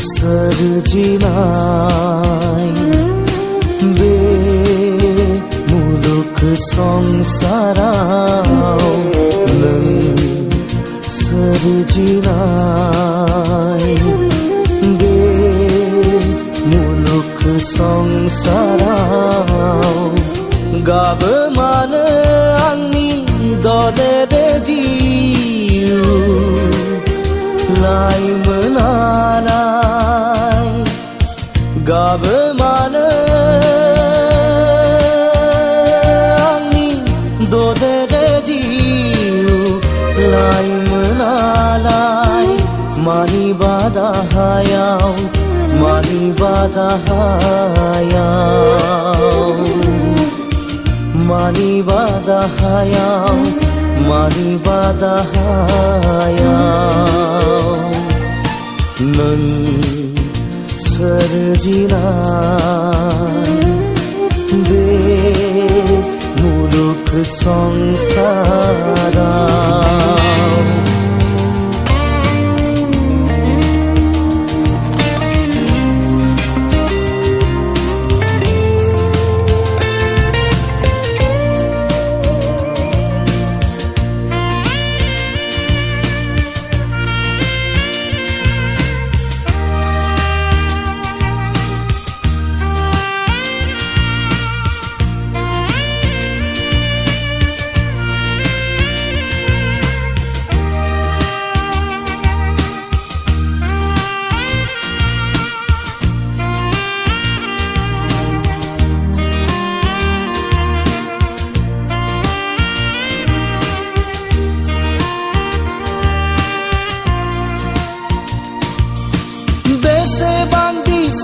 सोरजिनाय बे मुलुग संसाराव नों सोरजिनाय बे मुलुग संसाराव गाबो मानो आंनि ददेरे जिउ लाइमोनालाय गाबो मानो आंनि ददेरे जिउ लाइमोनालाय मानिबा दाहायाव मानिबा दाहायाव मानिबा दाहायाव मानिबा दाहायाव नों सोरजिनाय बे मुलुग संसाराव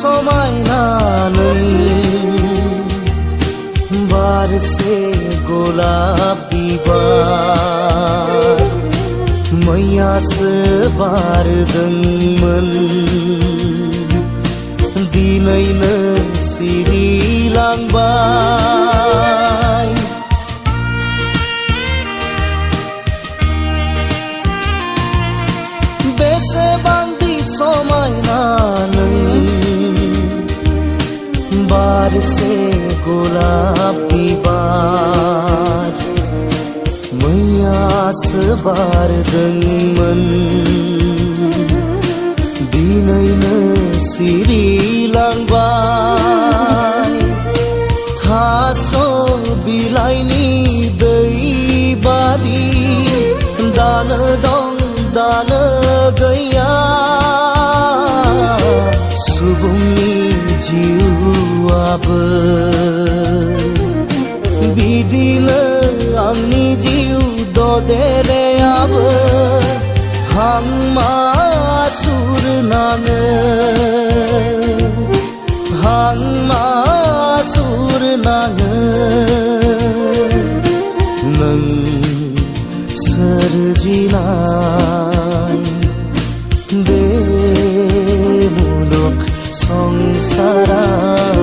समायना नों बारसे गलाप बिबार मैयासो बारदोंमोन दिनैनो सिरिलांबाय बेसेबांदि समायना नों बारसे गलाप बिबार मैयासो बारदोंमोन दिनैनो सिरिलांबाय थास' बिलाइनि दै बादि दानो दं दानो गैया सुबुंनि जिउआबो बिदिनो आंनि जिउ ददेरेयाबो हां मासुर नाङो हां मासुर नाङो नों सोरजिनाय बे मुलुग संसाराव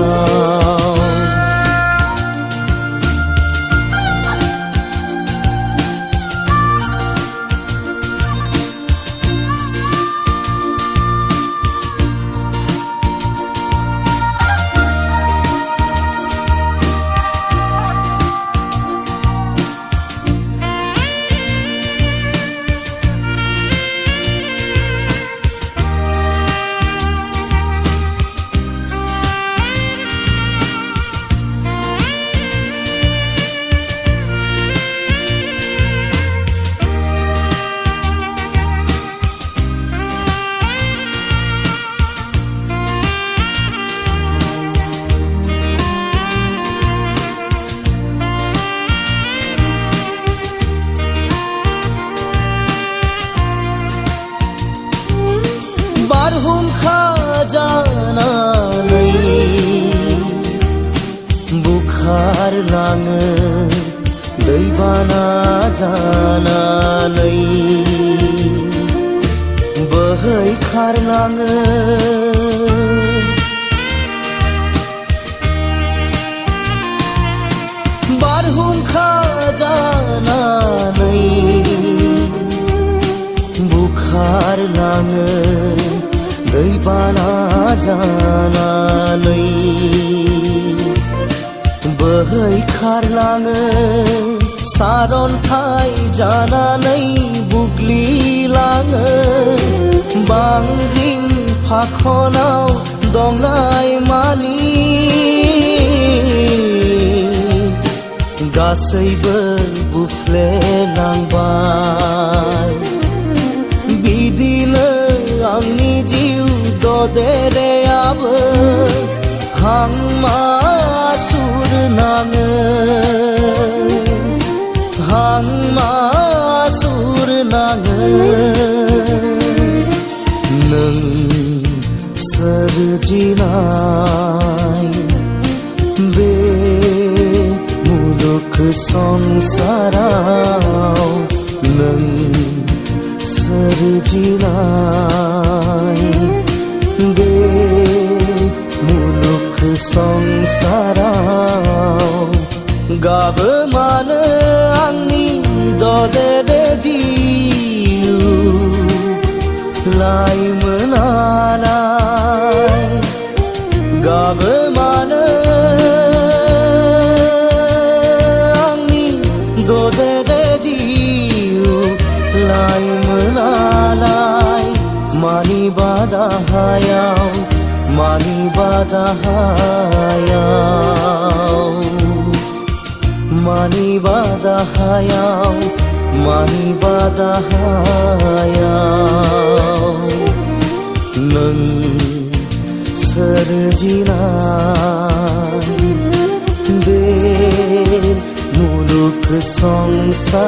बारहुंखा जानानै बुखारलाङो दैबाना जानानै बोहैखारलाङो बारहुंखा जानानै बुखारलाङो दै दैबाना जानानै बोहैखारलाङो सारन्थाइ जानानै बुग्लिलाङो बांग्रिं फाखनाव दंनाय मानि गासैबो बुफ्लेलांबाय बिदिनो आंनि जिउ ददेरेयाबो हां मासुर नाङो हां मासुर नाङो नों सोरजिनाय बे मुलुग संसाराव नों सोरजिनाय बे मुलुग संसाराव गाबो मानो आंनि ददेरे जिउ लाइमोनालाय गाबो मानो आंनि ददेरे जिउ लाइमोनालाय मानिबा दाहायाव मानिबा दाहायाव मानिबा दाहायाव मानिबा दाहायाव नों सोरजिनाय बे मुलुग संसाराव